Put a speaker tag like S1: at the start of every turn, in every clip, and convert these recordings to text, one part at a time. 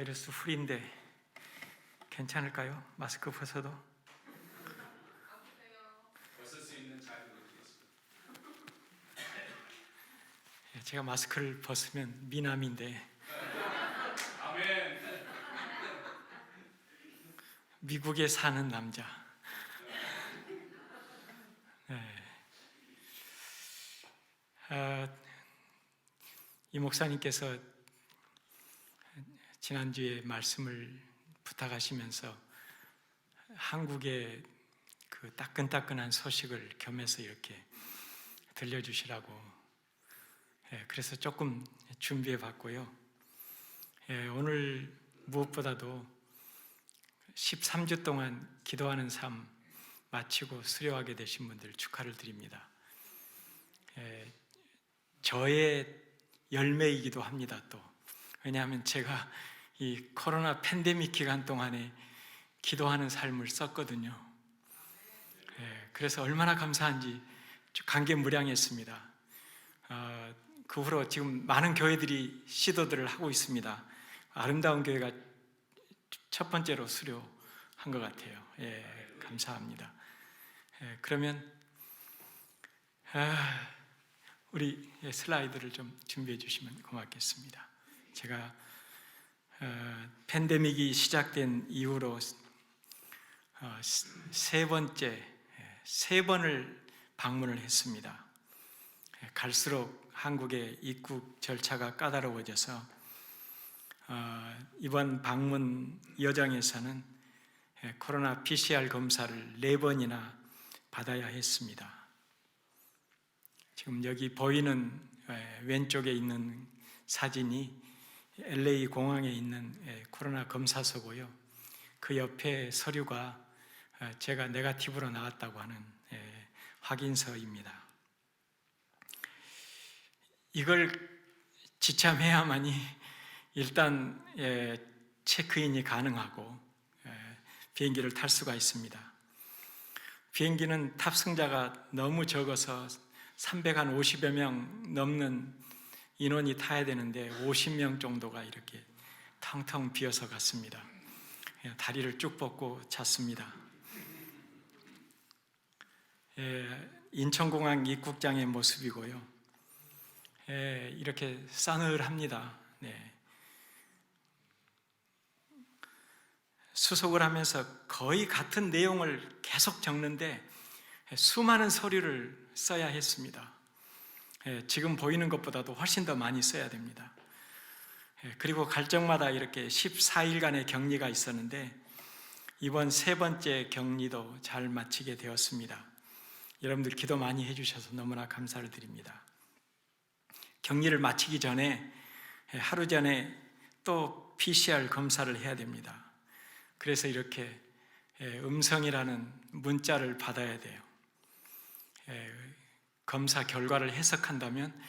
S1: 바이러스 풀인데 괜찮을까요? 마스크 벗어도?
S2: 벗을 수 있는 자리로 드리겠습니다.
S1: 제가 마스크를 벗으면 미남인데
S2: 아멘.
S1: 미국에 사는 남자. 네. 이 목사님께서 지난주에 말씀을 부탁하시면서 한국의 그 따끈따끈한 소식을 겸해서 이렇게 들려주시라고, 그래서 조금 준비해 봤고요. 오늘 무엇보다도 13주 동안 기도하는 삶 마치고 수료하게 되신 분들 축하를 드립니다. 저의 열매이기도 합니다. 또 왜냐하면 제가 이 코로나 팬데믹 기간 동안에 기도하는 삶을 썼거든요. 그래서 얼마나 감사한지 감개무량했습니다. 그 후로 지금 많은 교회들이 시도들을 하고 있습니다. 아름다운 교회가 첫 번째로 수료한 것 같아요. 감사합니다. 그러면 우리 슬라이드를 좀 준비해 주시면 고맙겠습니다. 제가 팬데믹이 시작된 이후로 세 번을 방문을 했습니다. 갈수록 한국의 입국 절차가 까다로워져서 이번 방문 여정에서는 코로나 PCR 검사를 4번이나 받아야 했습니다. 지금 여기 보이는 왼쪽에 있는 사진이 LA 공항에 있는 코로나 검사소고요. 그 옆에 서류가 제가 네거티브로 나왔다고 하는 확인서입니다. 이걸 지참해야만이 일단 체크인이 가능하고 비행기를 탈 수가 있습니다. 비행기는 탑승자가 너무 적어서 350여 명 넘는 인원이 타야 되는데 50명 정도가 이렇게 텅텅 비어서 갔습니다. 다리를 쭉 뻗고 잤습니다. 인천공항 입국장의 모습이고요. 이렇게 싸늘합니다. 수속을 하면서 거의 같은 내용을 계속 적는데 수많은 서류를 써야 했습니다. 지금 보이는 것보다도 훨씬 더 많이 써야 됩니다. 그리고 갈 적마다 이렇게 14일간의 격리가 있었는데 이번 세 번째 격리도 잘 마치게 되었습니다. 여러분들 기도 많이 해주셔서 너무나 감사를 드립니다. 격리를 마치기 전에 하루 전에 또 PCR 검사를 해야 됩니다. 그래서 이렇게 음성이라는 문자를 받아야 돼요. 검사 결과를 해석한다면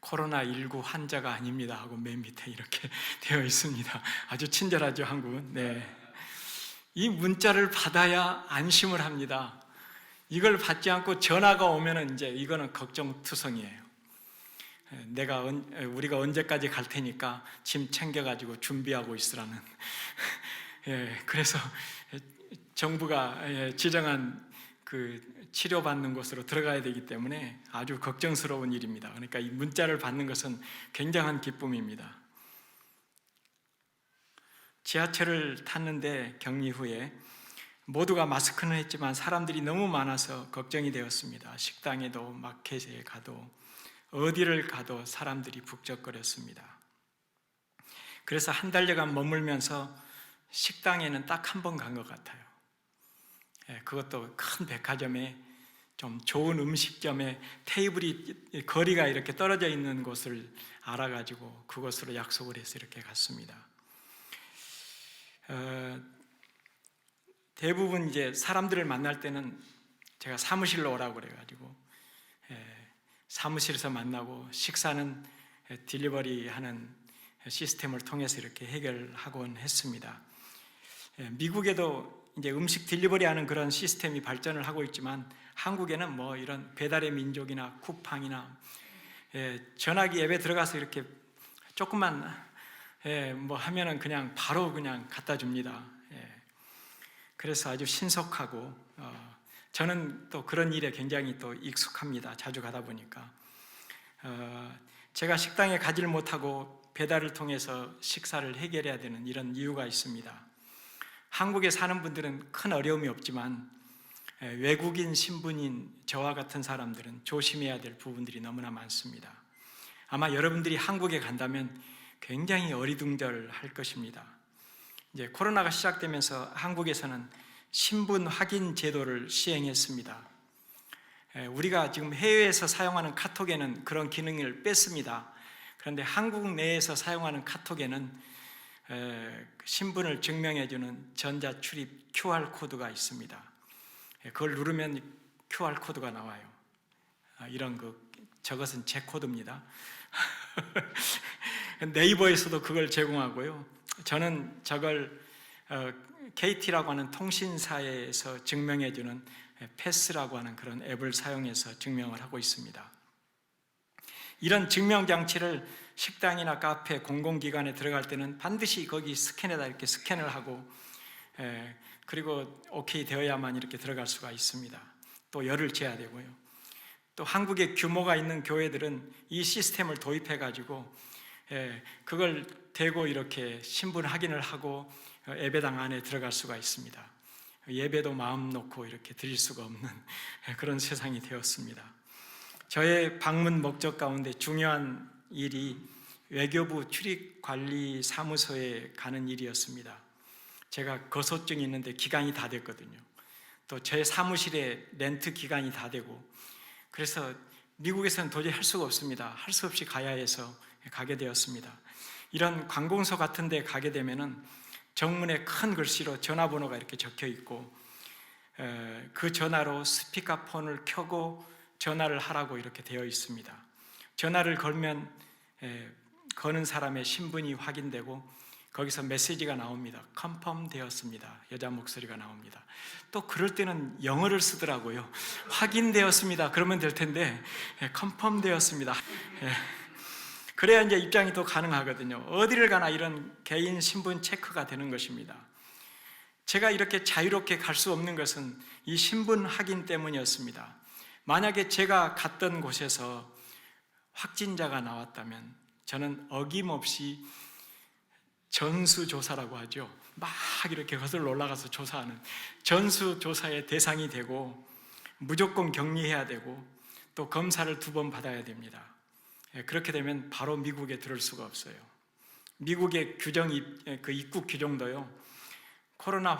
S1: 코로나19 환자가 아닙니다 하고 맨 밑에 이렇게 되어 있습니다. 아주 친절하죠, 한국은. 이 문자를 받아야 안심을 합니다. 이걸 받지 않고 전화가 오면은 이제 이거는 걱정투성이에요. 우리가 언제까지 갈 테니까 짐 챙겨가지고 준비하고 있으라는. 그래서 정부가 지정한 그 치료받는 곳으로 들어가야 되기 때문에 아주 걱정스러운 일입니다. 그러니까 이 문자를 받는 것은 굉장한 기쁨입니다. 지하철을 탔는데 격리 후에 모두가 마스크는 했지만 사람들이 너무 많아서 걱정이 되었습니다. 식당에도 마켓에 가도 어디를 가도 사람들이 북적거렸습니다. 그래서 한 달여간 머물면서 식당에는 딱 한 번 간 것 같아요. 그것도 큰 백화점에 좀 좋은 음식점에 테이블이 거리가 이렇게 떨어져 있는 곳을 알아가지고 그곳으로 약속을 해서 이렇게 갔습니다. 대부분 이제 사람들을 만날 때는 제가 사무실로 오라고 그래가지고 사무실에서 만나고 식사는 딜리버리 하는 시스템을 통해서 이렇게 해결하곤 했습니다. 미국에도 이제 음식 딜리버리 하는 그런 시스템이 발전을 하고 있지만 한국에는 뭐 이런 배달의 민족이나 쿠팡이나 전화기 앱에 들어가서 이렇게 조금만 뭐 하면은 그냥 바로 그냥 갖다 줍니다. 그래서 아주 신속하고 저는 또 그런 일에 굉장히 또 익숙합니다. 자주 가다 보니까 제가 식당에 가지를 못하고 배달을 통해서 식사를 해결해야 되는 이런 이유가 있습니다. 한국에 사는 분들은 큰 어려움이 없지만 외국인 신분인 저와 같은 사람들은 조심해야 될 부분들이 너무나 많습니다. 아마 여러분들이 한국에 간다면 굉장히 어리둥절할 것입니다. 이제 코로나가 시작되면서 한국에서는 신분 확인 제도를 시행했습니다. 우리가 지금 해외에서 사용하는 카톡에는 그런 기능을 뺐습니다. 그런데 한국 내에서 사용하는 카톡에는 신분을 증명해주는 전자출입 QR코드가 있습니다. 그걸 누르면 QR코드가 나와요. 저것은 제 코드입니다. 네이버에서도 그걸 제공하고요. 저는 저걸 KT라고 하는 통신사에서 증명해주는 패스라고 하는 그런 앱을 사용해서 증명을 하고 있습니다. 이런 증명장치를 식당이나 카페, 공공기관에 들어갈 때는 반드시 거기 스캔에다 이렇게 스캔을 하고 그리고 오케이 되어야만 이렇게 들어갈 수가 있습니다. 또 열을 재야 되고요. 또 한국의 규모가 있는 교회들은 이 시스템을 도입해가지고 그걸 대고 이렇게 신분 확인을 하고 예배당 안에 들어갈 수가 있습니다. 예배도 마음 놓고 이렇게 드릴 수가 없는 그런 세상이 되었습니다. 저의 방문 목적 가운데 중요한 일이 외교부 출입관리사무소에 가는 일이었습니다. 제가 거소증이 있는데 기간이 다 됐거든요. 또 제 사무실에 렌트 기간이 다 되고 그래서 미국에서는 도저히 할 수가 없습니다. 할 수 없이 가야 해서 가게 되었습니다. 이런 관공서 같은 데 가게 되면은 정문에 큰 글씨로 전화번호가 이렇게 적혀 있고 그 전화로 스피커폰을 켜고 전화를 하라고 이렇게 되어 있습니다. 전화를 걸면 거는 사람의 신분이 확인되고 거기서 메시지가 나옵니다. 컨펌 되었습니다. 여자 목소리가 나옵니다. 또 그럴 때는 영어를 쓰더라고요. 확인되었습니다. 그러면 될 텐데 컨펌 되었습니다. 그래야 이제 입장이 또 가능하거든요. 어디를 가나 이런 개인 신분 체크가 되는 것입니다. 제가 이렇게 자유롭게 갈 수 없는 것은 이 신분 확인 때문이었습니다. 만약에 제가 갔던 곳에서 확진자가 나왔다면 저는 어김없이 전수조사라고 하죠. 막 이렇게 거슬러 올라가서 조사하는 전수조사의 대상이 되고 무조건 격리해야 되고 또 검사를 2번 받아야 됩니다. 그렇게 되면 바로 미국에 들어올 수가 없어요. 미국의 입국 규정도요. 코로나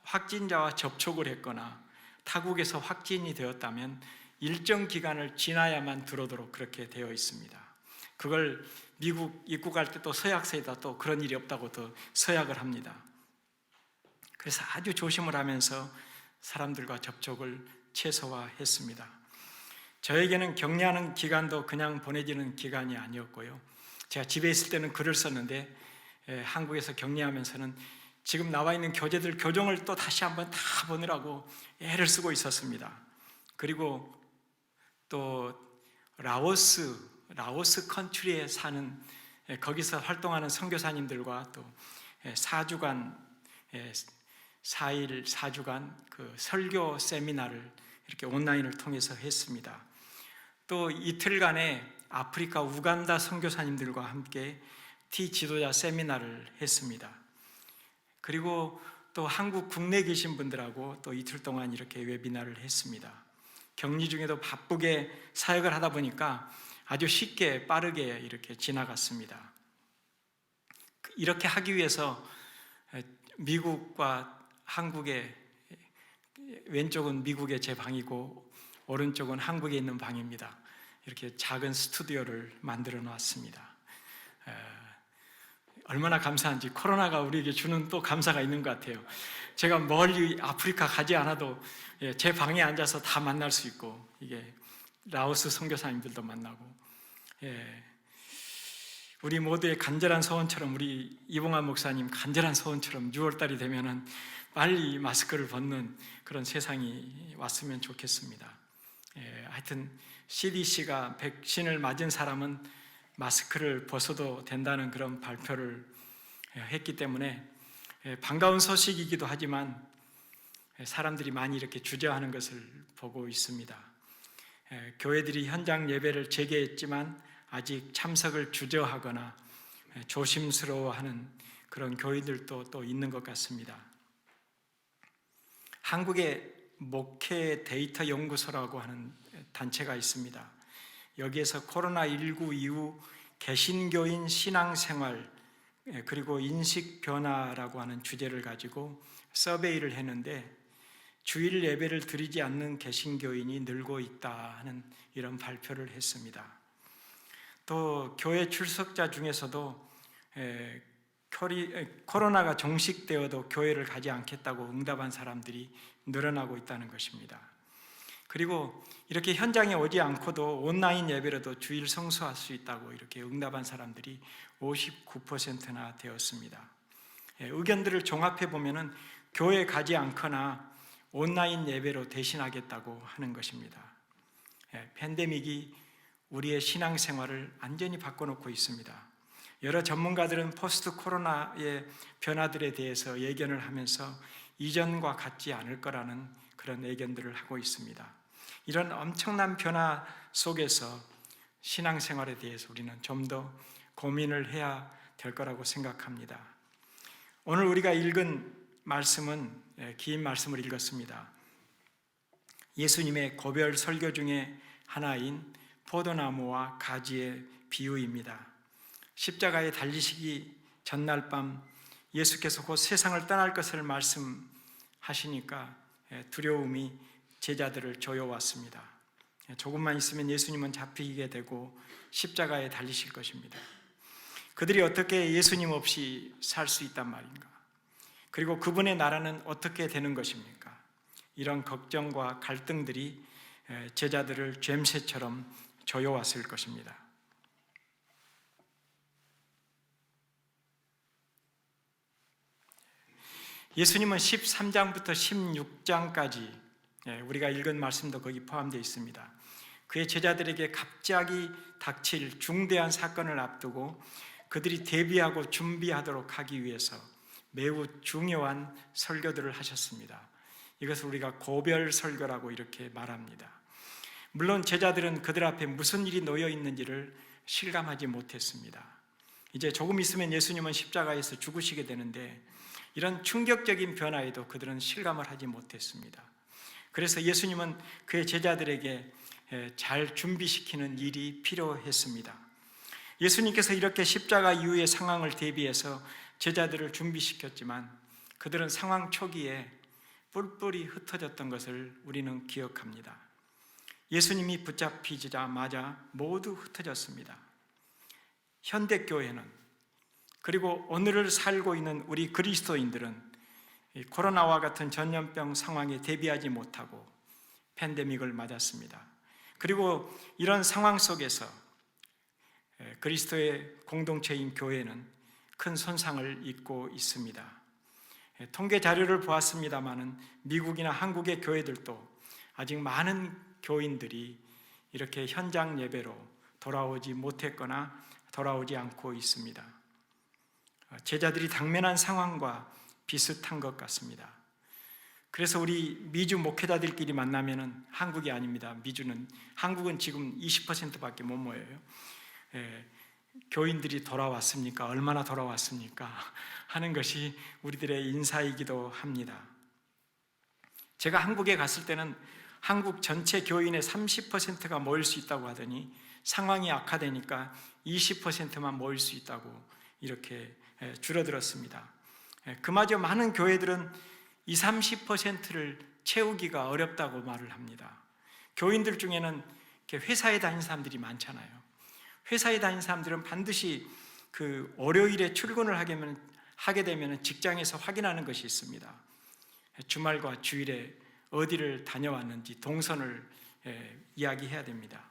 S1: 확진자와 접촉을 했거나 타국에서 확진이 되었다면 일정 기간을 지나야만 들어오도록 그렇게 되어 있습니다. 그걸 미국 입국할 때 또 서약서에다 또 그런 일이 없다고 또 서약을 합니다. 그래서 아주 조심을 하면서 사람들과 접촉을 최소화했습니다. 저에게는 격리하는 기간도 그냥 보내지는 기간이 아니었고요. 제가 집에 있을 때는 글을 썼는데 한국에서 격리하면서는 지금 나와 있는 교재들 교정을 또 다시 한번 다 보느라고 애를 쓰고 있었습니다. 그리고 또 라오스 컨트리에 사는 거기서 활동하는 선교사님들과 또 4주간 그 설교 세미나를 이렇게 온라인을 통해서 했습니다. 또 이틀간의 아프리카 우간다 선교사님들과 함께 T지도자 세미나를 했습니다. 그리고 또 한국 국내에 계신 분들하고 또 이틀 동안 이렇게 웨비나를 했습니다. 격리 중에도 바쁘게 사역을 하다 보니까 아주 쉽게 빠르게 이렇게 지나갔습니다. 이렇게 하기 위해서 미국과 한국의 왼쪽은 미국의 제 방이고 오른쪽은 한국에 있는 방입니다. 이렇게 작은 스튜디오를 만들어 놨습니다. 얼마나 감사한지 코로나가 우리에게 주는 또 감사가 있는 것 같아요. 제가 멀리 아프리카 가지 않아도 제 방에 앉아서 다 만날 수 있고 이게 라오스 선교사님들도 만나고 우리 모두의 간절한 소원처럼 우리 이봉환 목사님 간절한 소원처럼 6월달이 되면은 빨리 마스크를 벗는 그런 세상이 왔으면 좋겠습니다. 하여튼 CDC가 백신을 맞은 사람은 마스크를 벗어도 된다는 그런 발표를 했기 때문에 반가운 소식이기도 하지만 사람들이 많이 이렇게 주저하는 것을 보고 있습니다. 교회들이 현장 예배를 재개했지만 아직 참석을 주저하거나 조심스러워하는 그런 교회들도 또 있는 것 같습니다. 한국의 목회 데이터 연구소라고 하는 단체가 있습니다. 여기에서 코로나19 이후 개신교인 신앙생활 그리고 인식 변화라고 하는 주제를 가지고 서베이를 했는데 주일 예배를 드리지 않는 개신교인이 늘고 있다 하는 이런 발표를 했습니다. 또 교회 출석자 중에서도 코로나가 종식되어도 교회를 가지 않겠다고 응답한 사람들이 늘어나고 있다는 것입니다. 그리고 이렇게 현장에 오지 않고도 온라인 예배로도 주일 성수할 수 있다고 이렇게 응답한 사람들이 59%나 되었습니다. 의견들을 종합해 보면은 교회 가지 않거나 온라인 예배로 대신하겠다고 하는 것입니다. 팬데믹이 우리의 신앙생활을 완전히 바꿔놓고 있습니다. 여러 전문가들은 포스트 코로나의 변화들에 대해서 예견을 하면서 이전과 같지 않을 거라는 그런 예견들을 하고 있습니다. 이런 엄청난 변화 속에서 신앙생활에 대해서 우리는 좀 더 고민을 해야 될 거라고 생각합니다. 오늘 우리가 읽은 말씀은 긴 말씀을 읽었습니다. 예수님의 고별 설교 중에 하나인 포도나무와 가지의 비유입니다. 십자가에 달리시기 전날 밤 예수께서 곧 세상을 떠날 것을 말씀하시니까 두려움이 제자들을 조여왔습니다. 조금만 있으면 예수님은 잡히게 되고 십자가에 달리실 것입니다. 그들이 어떻게 예수님 없이 살 수 있단 말인가? 그리고 그분의 나라는 어떻게 되는 것입니까? 이런 걱정과 갈등들이 제자들을 죬새처럼 조여왔을 것입니다. 예수님은 13장부터 16장까지 우리가 읽은 말씀도 거기 포함되어 있습니다. 그의 제자들에게 갑자기 닥칠 중대한 사건을 앞두고 그들이 대비하고 준비하도록 하기 위해서 매우 중요한 설교들을 하셨습니다. 이것을 우리가 고별 설교라고 이렇게 말합니다. 물론 제자들은 그들 앞에 무슨 일이 놓여 있는지를 실감하지 못했습니다. 이제 조금 있으면 예수님은 십자가에서 죽으시게 되는데 이런 충격적인 변화에도 그들은 실감을 하지 못했습니다. 그래서 예수님은 그의 제자들에게 잘 준비시키는 일이 필요했습니다. 예수님께서 이렇게 십자가 이후의 상황을 대비해서 제자들을 준비시켰지만 그들은 상황 초기에 뿔뿔이 흩어졌던 것을 우리는 기억합니다. 예수님이 붙잡히자마자 모두 흩어졌습니다. 현대교회는 그리고 오늘을 살고 있는 우리 그리스도인들은 코로나와 같은 전염병 상황에 대비하지 못하고 팬데믹을 맞았습니다. 그리고 이런 상황 속에서 그리스도의 공동체인 교회는 큰 손상을 입고 있습니다. 통계 자료를 보았습니다마는 미국이나 한국의 교회들도 아직 많은 교인들이 이렇게 현장 예배로 돌아오지 못했거나 돌아오지 않고 있습니다. 제자들이 당면한 상황과 비슷한 것 같습니다. 그래서 우리 미주 목회자들끼리 만나면은 한국이 아닙니다. 한국은 지금 20%밖에 못 모여요. 교인들이 돌아왔습니까? 얼마나 돌아왔습니까? 하는 것이 우리들의 인사이기도 합니다. 제가 한국에 갔을 때는 한국 전체 교인의 30%가 모일 수 있다고 하더니 상황이 악화되니까 20%만 모일 수 있다고 이렇게 줄어들었습니다. 그마저 많은 교회들은 20, 30%를 채우기가 어렵다고 말을 합니다. 교인들 중에는 회사에 다니는 사람들이 많잖아요. 회사에 다니는 사람들은 반드시 그 월요일에 출근을 하게 되면 직장에서 확인하는 것이 있습니다. 주말과 주일에 어디를 다녀왔는지 동선을 이야기해야 됩니다.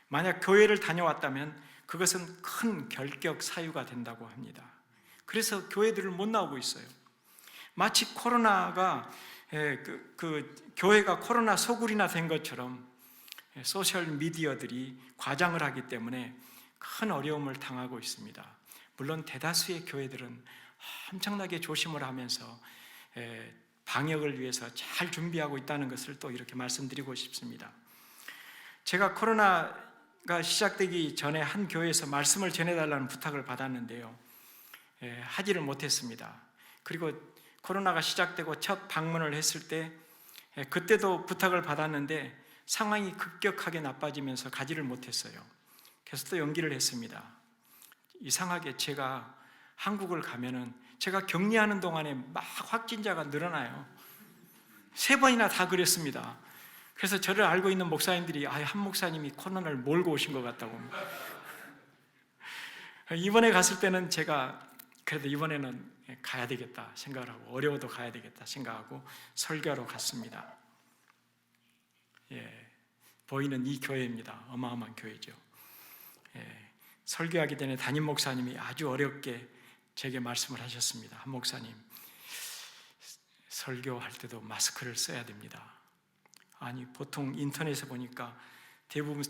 S1: 만약 교회를 다녀왔다면 그것은 큰 결격 사유가 된다고 합니다. 그래서 교회들을 못 나오고 있어요. 마치 코로나가 교회가 코로나 소굴이나 된 것처럼 소셜 미디어들이 과장을 하기 때문에 큰 어려움을 당하고 있습니다. 물론 대다수의 교회들은 엄청나게 조심을 하면서 방역을 위해서 잘 준비하고 있다는 것을 또 이렇게 말씀드리고 싶습니다. 제가 코로나가 시작되기 전에 한 교회에서 말씀을 전해달라는 부탁을 받았는데요, 하지를 못했습니다. 그리고 코로나가 시작되고 첫 방문을 했을 때 그때도 부탁을 받았는데 상황이 급격하게 나빠지면서 가지를 못했어요. 그래서 또 연기를 했습니다. 이상하게 제가 한국을 가면은 제가 격리하는 동안에 막 확진자가 늘어나요. 3번이나 다 그랬습니다. 그래서 저를 알고 있는 목사님들이 한 목사님이 코로나를 몰고 오신 것 같다고. 이번에 갔을 때는 제가 그래도 이번에는 가야 되겠다 생각을 하고, 어려워도 가야 되겠다 생각하고 설교하러 갔습니다. 보이는 이 교회입니다. 어마어마한 교회죠. 설교하기 전에 담임 목사님이 아주 어렵게 제게 말씀을 하셨습니다. 한 목사님, 설교할 때도 마스크를 써야 됩니다. 아니, 보통 인터넷에 보니까 대부분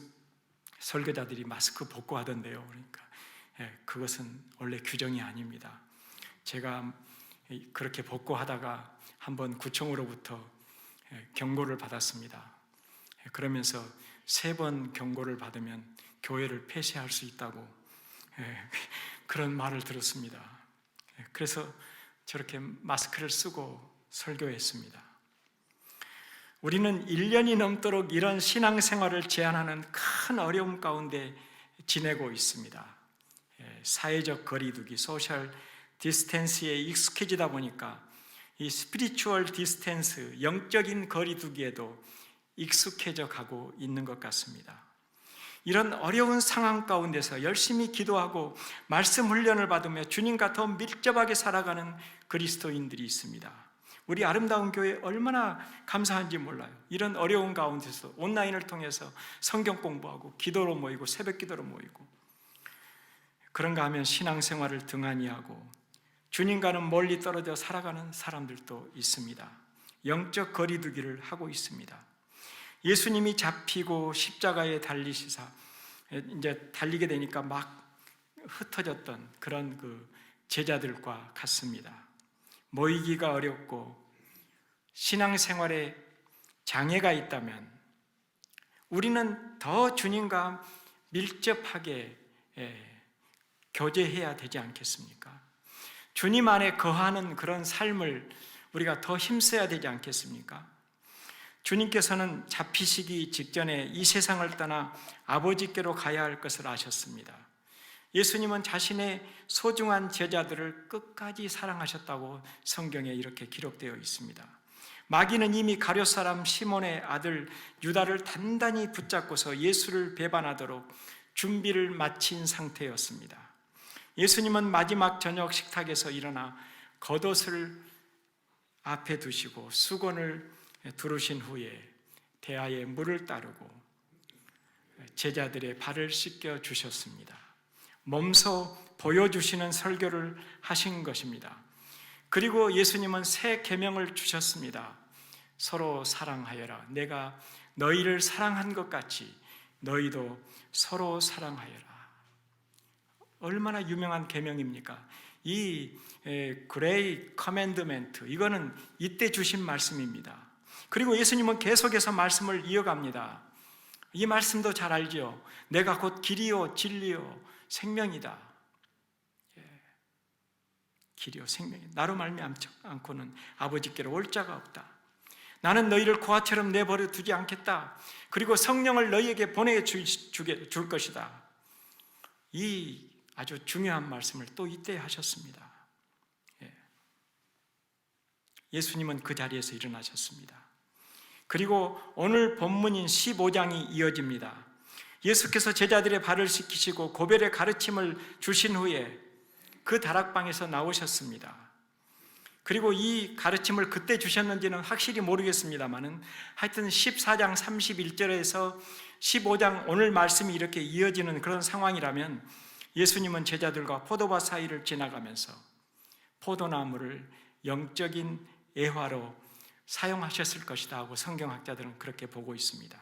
S1: 설교자들이 마스크 벗고 하던데요. 그러니까 그것은 원래 규정이 아닙니다. 제가 그렇게 벗고 하다가 한번 구청으로부터 경고를 받았습니다. 그러면서 3번 경고를 받으면 교회를 폐쇄할 수 있다고 그런 말을 들었습니다. 그래서 저렇게 마스크를 쓰고 설교했습니다. 우리는 1년이 넘도록 이런 신앙생활을 제한하는 큰 어려움 가운데 지내고 있습니다. 사회적 거리두기, 소셜 디스텐스에 익숙해지다 보니까 이 스피리추얼 디스텐스, 영적인 거리두기에도 익숙해져 가고 있는 것 같습니다. 이런 어려운 상황 가운데서 열심히 기도하고 말씀 훈련을 받으며 주님과 더 밀접하게 살아가는 그리스도인들이 있습니다. 우리 아름다운 교회 얼마나 감사한지 몰라요. 이런 어려운 가운데서 온라인을 통해서 성경 공부하고 기도로 모이고 새벽 기도로 모이고, 그런가 하면 신앙생활을 등한히 하고 주님과는 멀리 떨어져 살아가는 사람들도 있습니다. 영적 거리두기를 하고 있습니다. 예수님이 잡히고 십자가에 달리시사 이제 달리게 되니까 막 흩어졌던 그런 그 제자들과 같습니다. 모이기가 어렵고 신앙생활에 장애가 있다면 우리는 더 주님과 밀접하게 교제해야 되지 않겠습니까? 주님 안에 거하는 그런 삶을 우리가 더 힘써야 되지 않겠습니까? 주님께서는 잡히시기 직전에 이 세상을 떠나 아버지께로 가야 할 것을 아셨습니다. 예수님은 자신의 소중한 제자들을 끝까지 사랑하셨다고 성경에 이렇게 기록되어 있습니다. 마귀는 이미 가룟 사람 시몬의 아들 유다를 단단히 붙잡고서 예수를 배반하도록 준비를 마친 상태였습니다. 예수님은 마지막 저녁 식탁에서 일어나 겉옷을 앞에 두시고 수건을 두르신 후에 대야에 물을 따르고 제자들의 발을 씻겨 주셨습니다. 몸소 보여주시는 설교를 하신 것입니다. 그리고 예수님은 새 계명을 주셨습니다. 서로 사랑하여라. 내가 너희를 사랑한 것 같이 너희도 서로 사랑하여라. 얼마나 유명한 계명입니까? 이 그레이 커맨드멘트, 이거는 이때 주신 말씀입니다. 그리고 예수님은 계속해서 말씀을 이어갑니다. 이 말씀도 잘 알죠. 내가 곧 길이요 진리요 생명이다. 길이요 생명이다. 나로 말미암지 않고는 아버지께로 올 자가 없다. 나는 너희를 고아처럼 내버려 두지 않겠다. 그리고 성령을 너희에게 보내줄 것이다. 이 아주 중요한 말씀을 또 이때 하셨습니다. 예수님은 그 자리에서 일어나셨습니다. 그리고 오늘 본문인 15장이 이어집니다. 예수께서 제자들의 발을 씻기시고 고별의 가르침을 주신 후에 그 다락방에서 나오셨습니다. 그리고 이 가르침을 그때 주셨는지는 확실히 모르겠습니다만은 하여튼 14장 31절에서 15장 오늘 말씀이 이렇게 이어지는 그런 상황이라면 예수님은 제자들과 포도밭 사이를 지나가면서 포도나무를 영적인 애화로 사용하셨을 것이다 하고 성경학자들은 그렇게 보고 있습니다.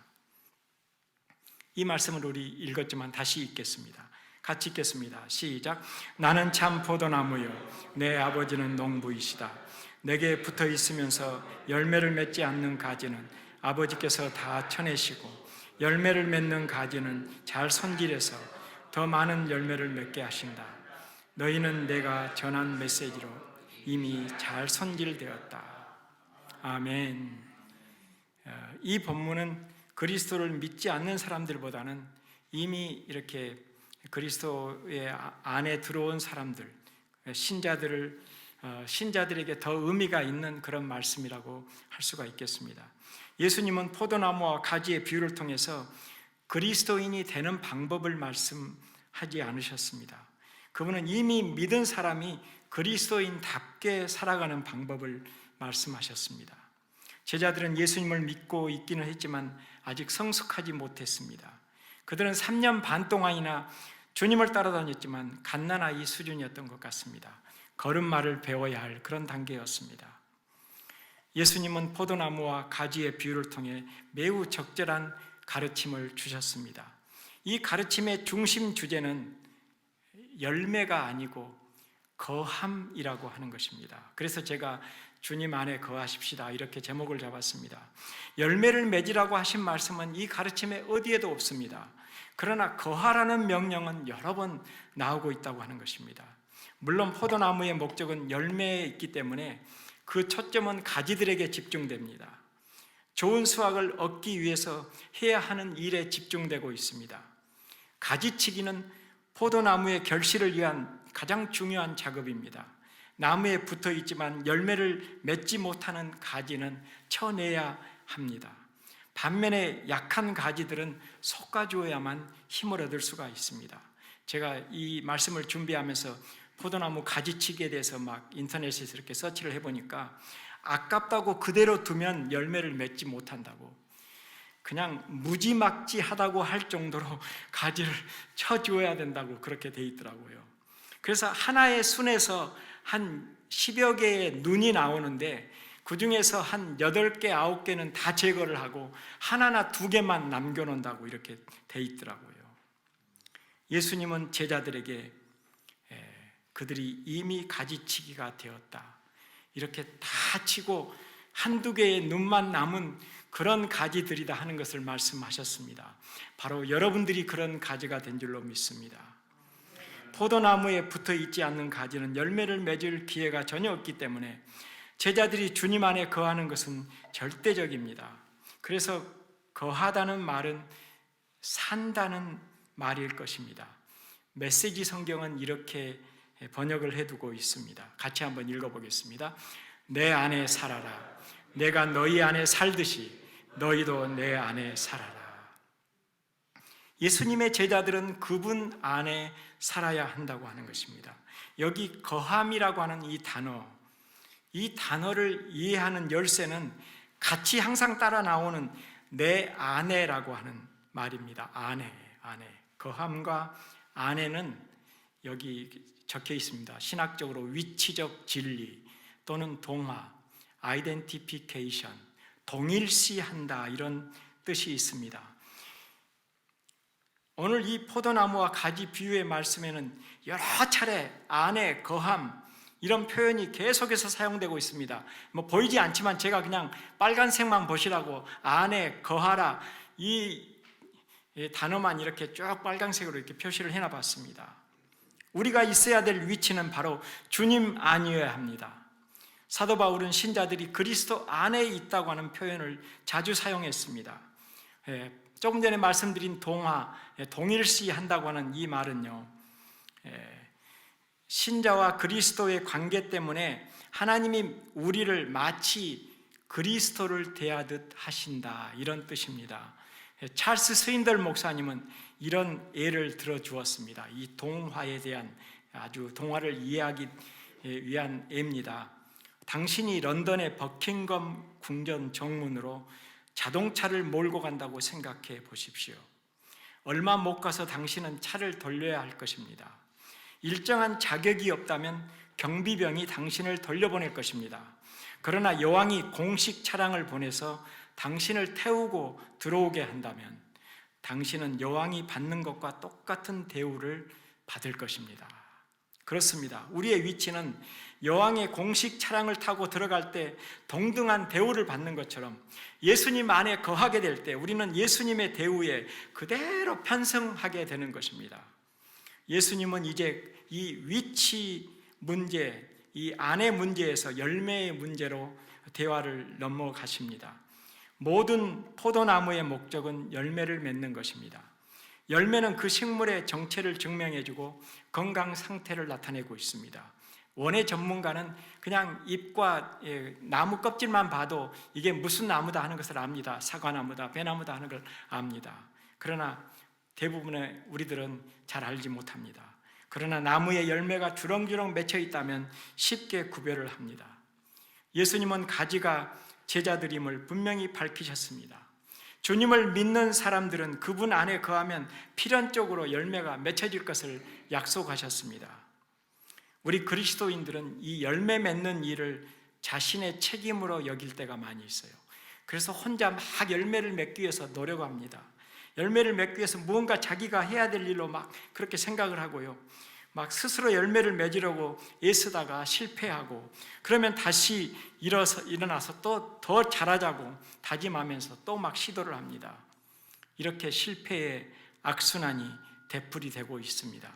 S1: 이 말씀을 우리 읽었지만 다시 읽겠습니다. 같이 읽겠습니다. 시작. 나는 참 포도나무요 내 아버지는 농부이시다. 내게 붙어 있으면서 열매를 맺지 않는 가지는 아버지께서 다 쳐내시고 열매를 맺는 가지는 잘 손질해서 더 많은 열매를 맺게 하신다. 너희는 내가 전한 메시지로 이미 잘 손질되었다. 아멘. 이 본문은 그리스도를 믿지 않는 사람들보다는 이미 이렇게 그리스도의 안에 들어온 사람들, 신자들에게 더 의미가 있는 그런 말씀이라고 할 수가 있겠습니다. 예수님은 포도나무와 가지의 비유를 통해서 그리스도인이 되는 방법을 말씀하지 않으셨습니다. 그분은 이미 믿은 사람이 그리스도인답게 살아가는 방법을 말씀하셨습니다. 제자들은 예수님을 믿고 있기는 했지만 아직 성숙하지 못했습니다. 그들은 3년 반 동안이나 주님을 따라다녔지만 갓난아이 수준이었던 것 같습니다. 걸음마를 배워야 할 그런 단계였습니다. 예수님은 포도나무와 가지의 비유를 통해 매우 적절한 가르침을 주셨습니다. 이 가르침의 중심 주제는 열매가 아니고 거함이라고 하는 것입니다. 그래서 제가 주님 안에 거하십시다 이렇게 제목을 잡았습니다. 열매를 맺으라고 하신 말씀은 이 가르침에 어디에도 없습니다. 그러나 거하라는 명령은 여러 번 나오고 있다고 하는 것입니다. 물론 포도나무의 목적은 열매에 있기 때문에 그 초점은 가지들에게 집중됩니다. 좋은 수확을 얻기 위해서 해야 하는 일에 집중되고 있습니다. 가지치기는 포도나무의 결실을 위한 가장 중요한 작업입니다. 나무에 붙어 있지만 열매를 맺지 못하는 가지는 쳐내야 합니다. 반면에 약한 가지들은 솎아주어야만 힘을 얻을 수가 있습니다. 제가 이 말씀을 준비하면서 포도나무 가지치기에 대해서 막 인터넷에서 이렇게 서치를 해보니까 아깝다고 그대로 두면 열매를 맺지 못한다고, 그냥 무지막지하다고 할 정도로 가지를 쳐주어야 된다고 그렇게 돼 있더라고요. 그래서 하나의 순에서 한 10여 개의 눈이 나오는데 그 중에서 한 8개, 9개는 다 제거를 하고 하나나 2개만 남겨놓는다고 이렇게 돼 있더라고요. 예수님은 제자들에게 그들이 이미 가지치기가 되었다, 이렇게 다 치고 한두 개의 눈만 남은 그런 가지들이다 하는 것을 말씀하셨습니다. 바로 여러분들이 그런 가지가 된 줄로 믿습니다. 포도나무에 붙어 있지 않는 가지는 열매를 맺을 기회가 전혀 없기 때문에 제자들이 주님 안에 거하는 것은 절대적입니다. 그래서 거하다는 말은 산다는 말일 것입니다. 메시지 성경은 이렇게 번역을 해두고 있습니다. 같이 한번 읽어보겠습니다. 내 안에 살아라. 내가 너희 안에 살듯이 너희도 내 안에 살아라. 예수님의 제자들은 그분 안에 살아야 한다고 하는 것입니다. 여기 거함이라고 하는 이 단어를 이해하는 열쇠는 같이 항상 따라 나오는 내 안에라고 하는 말입니다. 안에. 거함과 안에는 여기 적혀 있습니다. 신학적으로 위치적 진리 또는 동화, 아이덴티피케이션, 동일시한다, 이런 뜻이 있습니다. 오늘 이 포도나무와 가지 비유의 말씀에는 여러 차례 안에, 거함 이런 표현이 계속해서 사용되고 있습니다. 보이지 않지만 제가 그냥 빨간색만 보시라고 안에 거하라 이 단어만 이렇게 쭉 빨간색으로 이렇게 표시를 해놔봤습니다. 우리가 있어야 될 위치는 바로 주님 안이어야 합니다. 사도 바울은 신자들이 그리스도 안에 있다고 하는 표현을 자주 사용했습니다. 조금 전에 말씀드린 동일시한다고 하는 이 말은요, 신자와 그리스도의 관계 때문에 하나님이 우리를 마치 그리스도를 대하듯 하신다, 이런 뜻입니다. 찰스 스윈덜 목사님은 이런 예를 들어주었습니다. 이 동화에 대한 아주 동화를 이해하기 위한 예입니다. 당신이 런던의 버킹엄 궁전 정문으로 자동차를 몰고 간다고 생각해 보십시오. 얼마 못 가서 당신은 차를 돌려야 할 것입니다. 일정한 자격이 없다면 경비병이 당신을 돌려보낼 것입니다. 그러나 여왕이 공식 차량을 보내서 당신을 태우고 들어오게 한다면 당신은 여왕이 받는 것과 똑같은 대우를 받을 것입니다. 그렇습니다. 우리의 위치는 여왕의 공식 차량을 타고 들어갈 때 동등한 대우를 받는 것처럼 예수님 안에 거하게 될 때 우리는 예수님의 대우에 그대로 편승하게 되는 것입니다. 예수님은 이제 이 위치 문제, 이 안의 문제에서 열매의 문제로 대화를 넘어가십니다. 모든 포도나무의 목적은 열매를 맺는 것입니다. 열매는 그 식물의 정체를 증명해주고 건강 상태를 나타내고 있습니다. 원예 전문가는 그냥 잎과 나무 껍질만 봐도 이게 무슨 나무다 하는 것을 압니다. 사과나무다, 배나무다 하는 걸 압니다. 그러나 대부분의 우리들은 잘 알지 못합니다. 그러나 나무에 열매가 주렁주렁 맺혀 있다면 쉽게 구별을 합니다. 예수님은 가지가 제자들임을 분명히 밝히셨습니다. 주님을 믿는 사람들은 그분 안에 거하면 필연적으로 열매가 맺혀질 것을 약속하셨습니다. 우리 그리스도인들은 이 열매 맺는 일을 자신의 책임으로 여길 때가 많이 있어요. 그래서 혼자 막 열매를 맺기 위해서 노력합니다. 열매를 맺기 위해서 무언가 자기가 해야 될 일로 막 그렇게 생각을 하고요. 막 스스로 열매를 맺으려고 애쓰다가 실패하고 그러면 다시 일어나서 또 더 잘하자고 다짐하면서 또 막 시도를 합니다. 이렇게 실패의 악순환이 되풀이 되고 있습니다.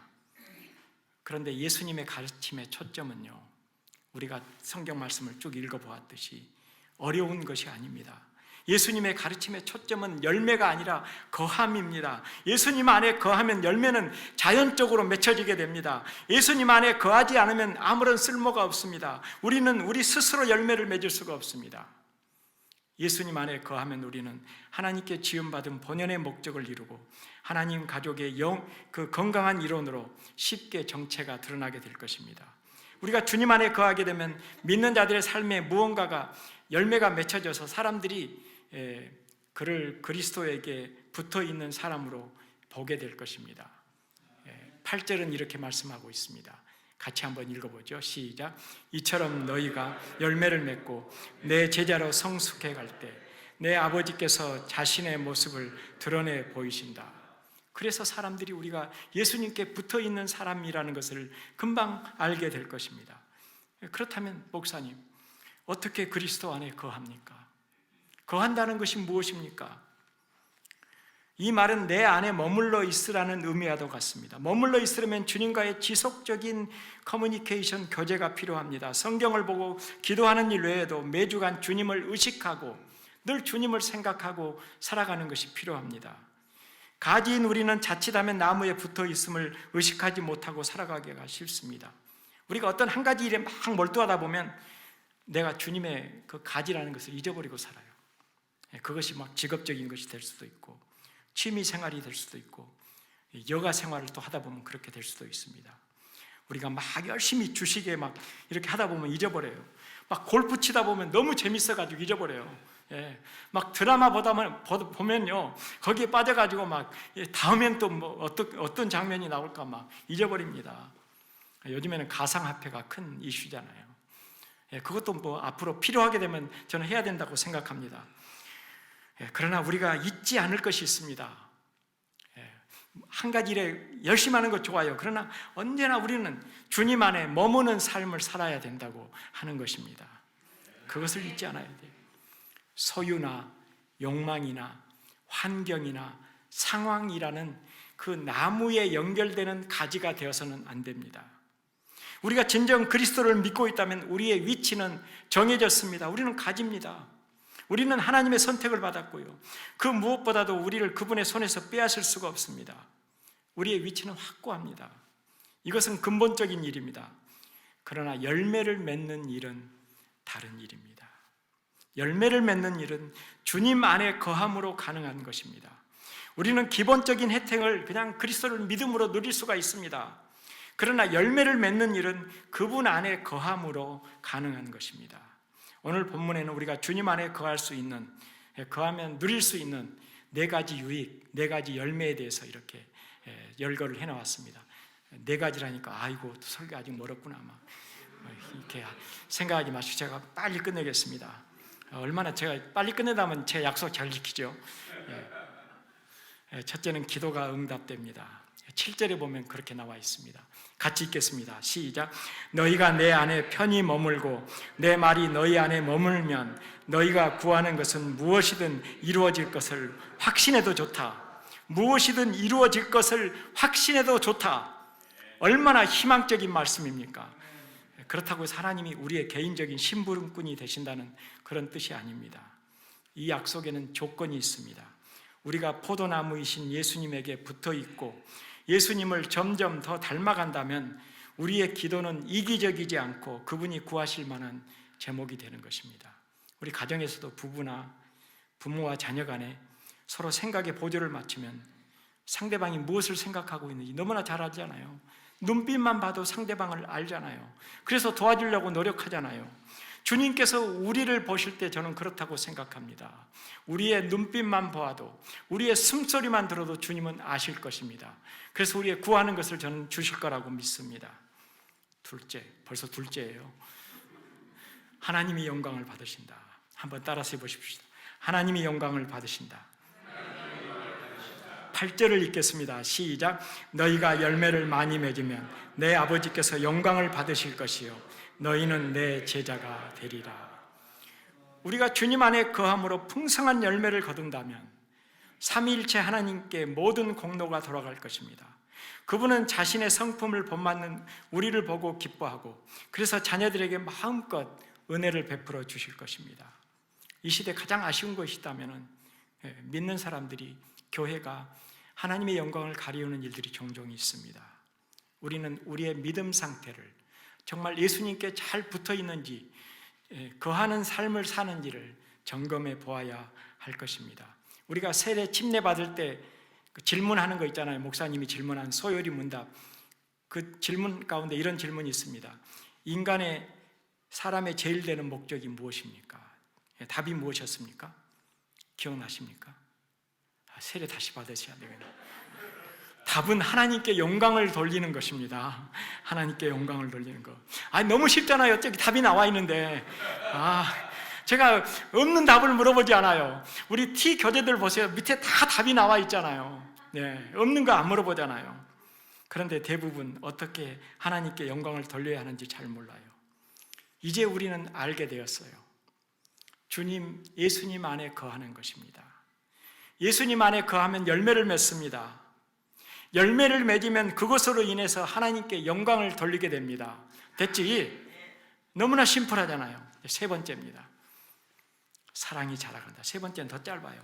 S1: 그런데 예수님의 가르침의 초점은요, 우리가 성경 말씀을 쭉 읽어보았듯이 어려운 것이 아닙니다. 예수님의 가르침의 초점은 열매가 아니라 거함입니다. 예수님 안에 거하면 열매는 자연적으로 맺혀지게 됩니다. 예수님 안에 거하지 않으면 아무런 쓸모가 없습니다. 우리는 우리 스스로 열매를 맺을 수가 없습니다. 예수님 안에 거하면 우리는 하나님께 지음받은 본연의 목적을 이루고 하나님 가족의 그 건강한 일원으로 쉽게 정체가 드러나게 될 것입니다. 우리가 주님 안에 거하게 되면 믿는 자들의 삶에 무언가가 열매가 맺혀져서 사람들이 그를 그리스도에게 붙어있는 사람으로 보게 될 것입니다. 8절은 이렇게 말씀하고 있습니다. 같이 한번 읽어보죠. 시작. 이처럼 너희가 열매를 맺고 내 제자로 성숙해 갈 때 내 아버지께서 자신의 모습을 드러내 보이신다. 그래서 사람들이 우리가 예수님께 붙어있는 사람이라는 것을 금방 알게 될 것입니다. 그렇다면 목사님, 어떻게 그리스도 안에 거합니까? 거한다는 것이 무엇입니까? 이 말은 내 안에 머물러 있으라는 의미와도 같습니다. 머물러 있으려면 주님과의 지속적인 커뮤니케이션, 교제가 필요합니다. 성경을 보고 기도하는 일 외에도 매주간 주님을 의식하고 늘 주님을 생각하고 살아가는 것이 필요합니다. 가지인 우리는 자칫하면 나무에 붙어 있음을 의식하지 못하고 살아가기가 쉽습니다. 우리가 어떤 한 가지 일에 막 몰두하다 보면 내가 주님의 그 가지라는 것을 잊어버리고 살아요. 그것이 막 직업적인 것이 될 수도 있고 취미 생활이 될 수도 있고 여가 생활을 또 하다 보면 그렇게 될 수도 있습니다. 우리가 막 열심히 주식에 막 이렇게 하다 보면 잊어버려요. 막 골프 치다 보면 너무 재밌어가지고 잊어버려요. 막 드라마 보면요 거기에 빠져가지고 막 다음엔 또 뭐 어떤 장면이 나올까 막 잊어버립니다. 요즘에는 가상화폐가 큰 이슈잖아요. 그것도 뭐 앞으로 필요하게 되면 저는 해야 된다고 생각합니다. 그러나 우리가 잊지 않을 것이 있습니다. 한 가지 일에 열심히 하는 것 좋아요. 그러나 언제나 우리는 주님 안에 머무는 삶을 살아야 된다고 하는 것입니다. 그것을 잊지 않아야 돼요. 소유나 욕망이나 환경이나 상황이라는 그 나무에 연결되는 가지가 되어서는 안 됩니다. 우리가 진정 그리스도를 믿고 있다면 우리의 위치는 정해졌습니다. 우리는 가지입니다. 우리는 하나님의 선택을 받았고요. 그 무엇보다도 우리를 그분의 손에서 빼앗을 수가 없습니다. 우리의 위치는 확고합니다. 이것은 근본적인 일입니다. 그러나 열매를 맺는 일은 다른 일입니다. 열매를 맺는 일은 주님 안에 거함으로 가능한 것입니다. 우리는 기본적인 혜택을 그냥 그리스도를 믿음으로 누릴 수가 있습니다. 그러나 열매를 맺는 일은 그분 안에 거함으로 가능한 것입니다. 오늘 본문에는 우리가 주님 안에 거할 수 있는, 거하면 누릴 수 있는 네 가지 유익, 네 가지 열매에 대해서 이렇게 열거를 해놓았습니다. 네 가지라니까 아이고 설교 아직 멀었구나 막 이렇게 생각하지 마시고 제가 빨리 끝내겠습니다. 얼마나 제가 빨리 끝내다면 제 약속 잘 지키죠. 첫째는 기도가 응답됩니다. 7절에 보면 그렇게 나와 있습니다. 같이 읽겠습니다. 시작. 너희가 내 안에 편히 머물고 내 말이 너희 안에 머물면 너희가 구하는 것은 무엇이든 이루어질 것을 확신해도 좋다. 무엇이든 이루어질 것을 확신해도 좋다. 얼마나 희망적인 말씀입니까? 그렇다고 해서 하나님이 우리의 개인적인 심부름꾼이 되신다는 그런 뜻이 아닙니다. 이 약속에는 조건이 있습니다. 우리가 포도나무이신 예수님에게 붙어 있고 예수님을 점점 더 닮아간다면 우리의 기도는 이기적이지 않고 그분이 구하실 만한 제목이 되는 것입니다. 우리 가정에서도 부부나 부모와 자녀 간에 서로 생각의 보조를 맞추면 상대방이 무엇을 생각하고 있는지 너무나 잘 알잖아요. 눈빛만 봐도 상대방을 알잖아요. 그래서 도와주려고 노력하잖아요. 주님께서 우리를 보실 때 저는 그렇다고 생각합니다. 우리의 눈빛만 보아도, 우리의 숨소리만 들어도 주님은 아실 것입니다. 그래서 우리의 구하는 것을 저는 주실 거라고 믿습니다. 둘째, 벌써 둘째예요. 하나님이 영광을 받으신다. 한번 따라서 해보십시오. 하나님이 영광을 받으신다. 8절을 읽겠습니다. 시작. 너희가 열매를 많이 맺으면 내 아버지께서 영광을 받으실 것이요 너희는 내 제자가 되리라. 우리가 주님 안에 거함으로 풍성한 열매를 거둔다면 삼위일체 하나님께 모든 공로가 돌아갈 것입니다. 그분은 자신의 성품을 본받는 우리를 보고 기뻐하고 그래서 자녀들에게 마음껏 은혜를 베풀어 주실 것입니다. 이 시대 가장 아쉬운 것이 있다면 믿는 사람들이, 교회가 하나님의 영광을 가리우는 일들이 종종 있습니다. 우리는 우리의 믿음 상태를 정말 예수님께 잘 붙어 있는지, 거하는 삶을 사는지를 점검해 보아야 할 것입니다. 우리가 세례 침례 받을 때 질문하는 거 있잖아요. 목사님이 질문한 소요리 문답, 그 질문 가운데 이런 질문이 있습니다. 인간의, 사람의 제일 되는 목적이 무엇입니까? 답이 무엇이었습니까? 기억나십니까? 세례 다시 받으셔야 되겠네요. 답은 하나님께 영광을 돌리는 것입니다. 하나님께 영광을 돌리는 것. 너무 쉽잖아요. 저기 답이 나와 있는데. 제가 없는 답을 물어보지 않아요. 우리 T 교재들 보세요. 밑에 다 답이 나와 있잖아요. 네, 없는 거 안 물어보잖아요. 그런데 대부분 어떻게 하나님께 영광을 돌려야 하는지 잘 몰라요. 이제 우리는 알게 되었어요. 주님, 예수님 안에 거하는 것입니다. 예수님 안에 거하면 열매를 맺습니다. 열매를 맺으면 그것으로 인해서 하나님께 영광을 돌리게 됩니다. 됐지? 너무나 심플하잖아요. 세 번째입니다. 사랑이 자라간다. 세 번째는 더 짧아요.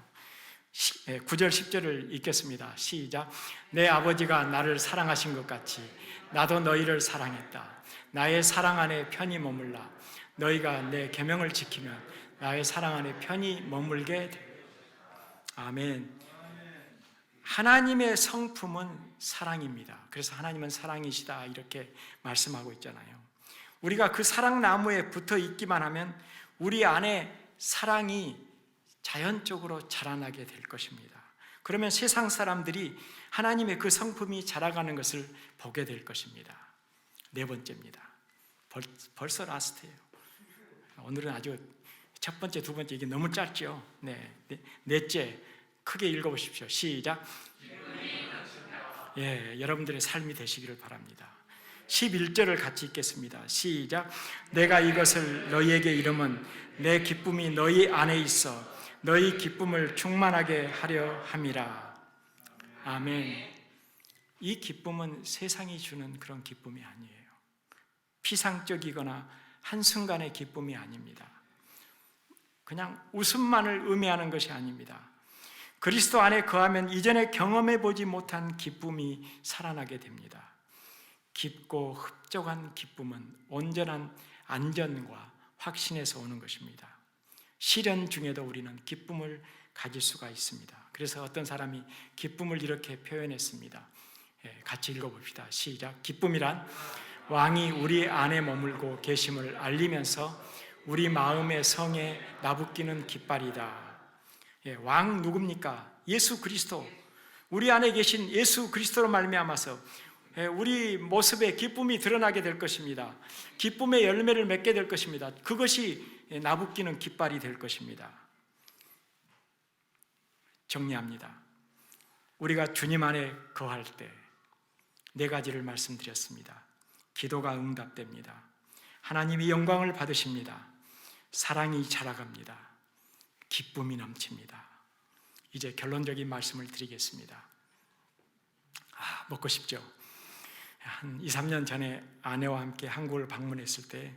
S1: 9절 10절을 읽겠습니다. 시작. 내 아버지가 나를 사랑하신 것 같이 나도 너희를 사랑했다. 나의 사랑 안에 편히 머물라. 너희가 내 계명을 지키면 나의 사랑 안에 편히 머물게 돼. 아멘. 하나님의 성품은 사랑입니다. 그래서 하나님은 사랑이시다 이렇게 말씀하고 있잖아요. 우리가 그 사랑나무에 붙어 있기만 하면 우리 안에 사랑이 자연적으로 자라나게 될 것입니다. 그러면 세상 사람들이 하나님의 그 성품이 자라가는 것을 보게 될 것입니다. 네 번째입니다. 벌써 라스트예요. 오늘은 아주 첫 번째, 두 번째 이게 너무 짧죠. 넷째, 크게 읽어보십시오. 시작. 여러분들의 삶이 되시기를 바랍니다. 11절을 같이 읽겠습니다. 시작. 내가 이것을 너희에게 이름은 내 기쁨이 너희 안에 있어 너희 기쁨을 충만하게 하려 함이라. 아멘. 이 기쁨은 세상이 주는 그런 기쁨이 아니에요. 피상적이거나 한순간의 기쁨이 아닙니다. 그냥 웃음만을 의미하는 것이 아닙니다. 그리스도 안에 거하면 이전에 경험해 보지 못한 기쁨이 살아나게 됩니다. 깊고 흡족한 기쁨은 온전한 안전과 확신에서 오는 것입니다. 시련 중에도 우리는 기쁨을 가질 수가 있습니다. 그래서 어떤 사람이 기쁨을 이렇게 표현했습니다. 같이 읽어봅시다. 시작. 기쁨이란 왕이 우리 안에 머물고 계심을 알리면서 우리 마음의 성에 나부끼는 깃발이다. 왕 누굽니까? 예수 그리스도. 우리 안에 계신 예수 그리스도로 말미암아서 우리 모습에 기쁨이 드러나게 될 것입니다. 기쁨의 열매를 맺게 될 것입니다. 그것이 나부끼는 깃발이 될 것입니다. 정리합니다. 우리가 주님 안에 거할 때 4가지를 말씀드렸습니다. 기도가 응답됩니다. 하나님이 영광을 받으십니다. 사랑이 자라갑니다. 기쁨이 넘칩니다. 이제 결론적인 말씀을 드리겠습니다. 먹고 싶죠? 한 2, 3년 전에 아내와 함께 한국을 방문했을 때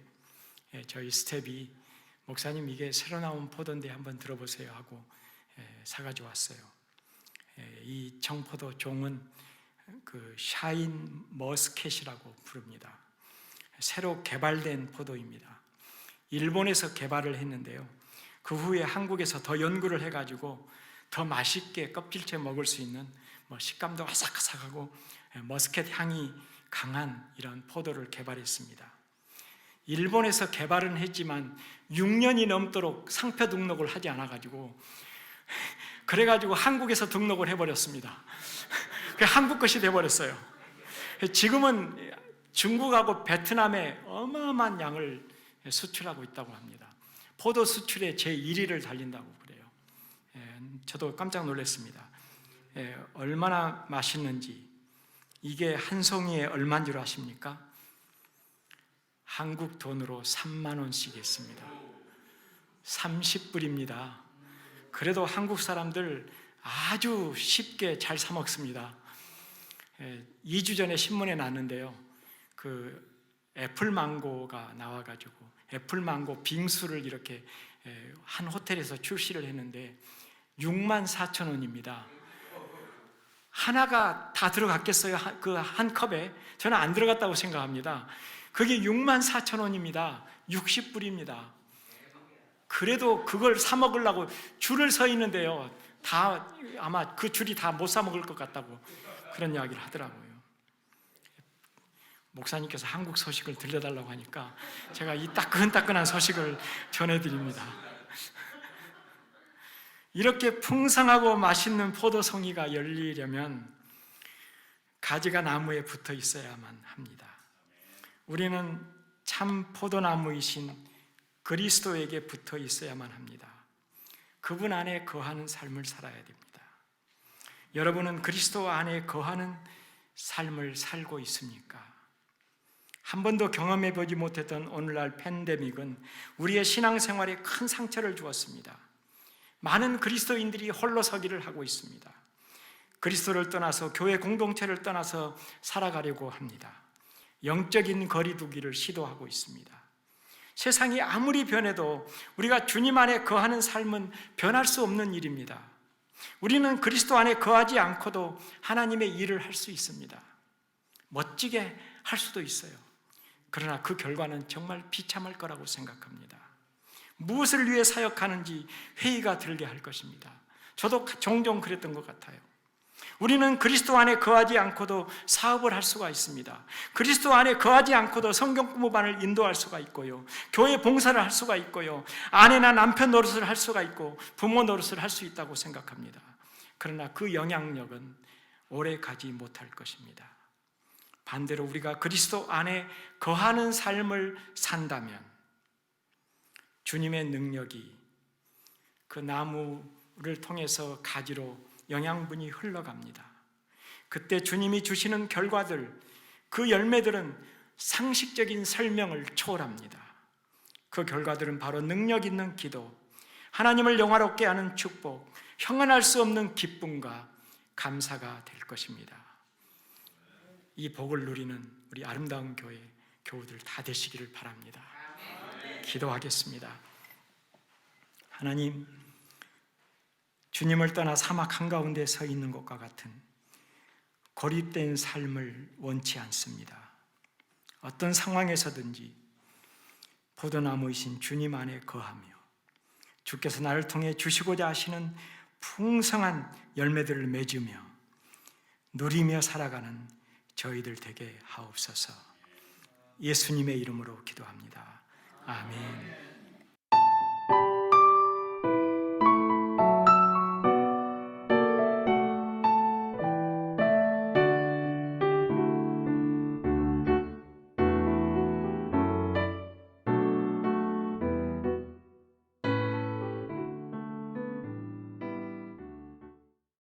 S1: 저희 스텝이 목사님 이게 새로 나온 포도인데 한번 들어보세요 하고 사가지고 왔어요. 이 청포도 종은 그 샤인 머스켓이라고 부릅니다. 새로 개발된 포도입니다. 일본에서 개발을 했는데요. 그 후에 한국에서 더 연구를 해가지고 더 맛있게 껍질째 먹을 수 있는 식감도 아삭아삭하고 머스켓 향이 강한 이런 포도를 개발했습니다. 일본에서 개발은 했지만 6년이 넘도록 상표 등록을 하지 않아가지고 그래가지고 한국에서 등록을 해버렸습니다. 한국 것이 돼버렸어요. 지금은 중국하고 베트남에 어마어마한 양을 수출하고 있다고 합니다. 포도 수출의 제1위를 달린다고 그래요. 저도 깜짝 놀랐습니다. 얼마나 맛있는지. 이게 한 송이에 얼마인 줄 아십니까? 한국 돈으로 3만 원씩 했습니다. 30불입니다. 그래도 한국 사람들 아주 쉽게 잘 사 먹습니다. 2주 전에 신문에 났는데요. 그 애플망고가 나와가지고 애플망고 빙수를 이렇게 한 호텔에서 출시를 했는데 64,000원입니다. 하나가 다 들어갔겠어요? 그 한 컵에? 저는 안 들어갔다고 생각합니다. 그게 64,000원입니다. 60불입니다. 그래도 그걸 사 먹으려고 줄을 서 있는데요. 다 아마 그 줄이 다 못 사 먹을 것 같다고 그런 이야기를 하더라고요. 목사님께서 한국 소식을 들려달라고 하니까 제가 이 따끈따끈한 소식을 전해드립니다. 이렇게 풍성하고 맛있는 포도송이가 열리려면 가지가 나무에 붙어 있어야만 합니다. 우리는 참 포도나무이신 그리스도에게 붙어 있어야만 합니다. 그분 안에 거하는 삶을 살아야 됩니다. 여러분은 그리스도 안에 거하는 삶을 살고 있습니까? 한 번도 경험해 보지 못했던 오늘날 팬데믹은 우리의 신앙생활에 큰 상처를 주었습니다. 많은 그리스도인들이 홀로 서기를 하고 있습니다. 그리스도를 떠나서 교회 공동체를 떠나서 살아가려고 합니다. 영적인 거리두기를 시도하고 있습니다. 세상이 아무리 변해도 우리가 주님 안에 거하는 삶은 변할 수 없는 일입니다. 우리는 그리스도 안에 거하지 않고도 하나님의 일을 할 수 있습니다. 멋지게 할 수도 있어요. 그러나 그 결과는 정말 비참할 거라고 생각합니다. 무엇을 위해 사역하는지 회의가 들게 할 것입니다. 저도 종종 그랬던 것 같아요. 우리는 그리스도 안에 거하지 않고도 사업을 할 수가 있습니다. 그리스도 안에 거하지 않고도 성경 공부반을 인도할 수가 있고요. 교회 봉사를 할 수가 있고요. 아내나 남편 노릇을 할 수가 있고 부모 노릇을 할 수 있다고 생각합니다. 그러나 그 영향력은 오래 가지 못할 것입니다. 반대로 우리가 그리스도 안에 거하는 삶을 산다면 주님의 능력이 그 나무를 통해서 가지로 영양분이 흘러갑니다. 그때 주님이 주시는 결과들, 그 열매들은 상식적인 설명을 초월합니다. 그 결과들은 바로 능력 있는 기도, 하나님을 영화롭게 하는 축복, 형언할 수 없는 기쁨과 감사가 될 것입니다. 이 복을 누리는 우리 아름다운 교회 교우들 다 되시기를 바랍니다. 기도하겠습니다. 하나님, 주님을 떠나 사막 한가운데 서 있는 것과 같은 고립된 삶을 원치 않습니다. 어떤 상황에서든지 포도나무이신 주님 안에 거하며 주께서 나를 통해 주시고자 하시는 풍성한 열매들을 맺으며 누리며 살아가는 저희들 되게 하옵소서. 예수님의 이름으로 기도합니다. 아멘.